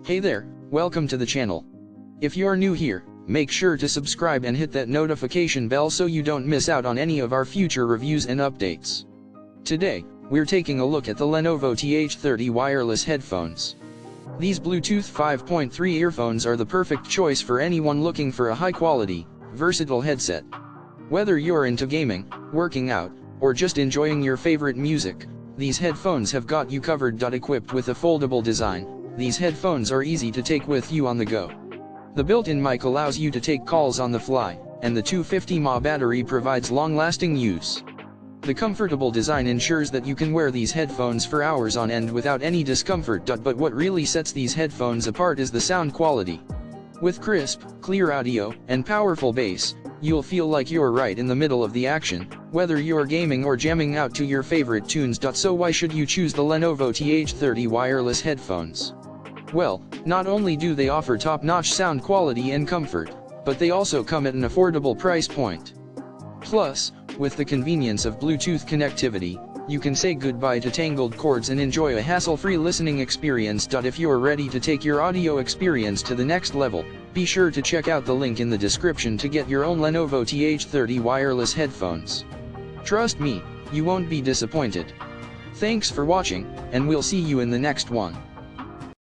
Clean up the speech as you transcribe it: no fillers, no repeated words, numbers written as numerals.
Hey there, welcome to the channel. If you're new here, make sure to subscribe and hit that notification bell so you don't miss out on any of our future reviews and updates. Today, we're taking a look at the Lenovo TH30 wireless headphones. These Bluetooth 5.3 earphones are the perfect choice for anyone looking for a high-quality, versatile headset. Whether you're into gaming, working out, or just enjoying your favorite music, these headphones have got you covered. Equipped with a foldable design, these headphones are easy to take with you on the go. The built-in mic allows you to take calls on the fly, and the 250 mAh battery provides long-lasting use. The comfortable design ensures that you can wear these headphones for hours on end without any discomfort. But what really sets these headphones apart is the sound quality. With crisp, clear audio, and powerful bass, you'll feel like you're right in the middle of the action, whether you're gaming or jamming out to your favorite tunes. So why should you choose the Lenovo TH30 wireless headphones? Well, not only do they offer top-notch sound quality and comfort, but they also come at an affordable price point. Plus, with the convenience of Bluetooth connectivity, you can say goodbye to tangled cords and enjoy a hassle-free listening experience. If you're ready to take your audio experience to the next level, be sure to check out the link in the description to get your own Lenovo TH30 wireless headphones. Trust me, you won't be disappointed. Thanks for watching, and we'll see you in the next one.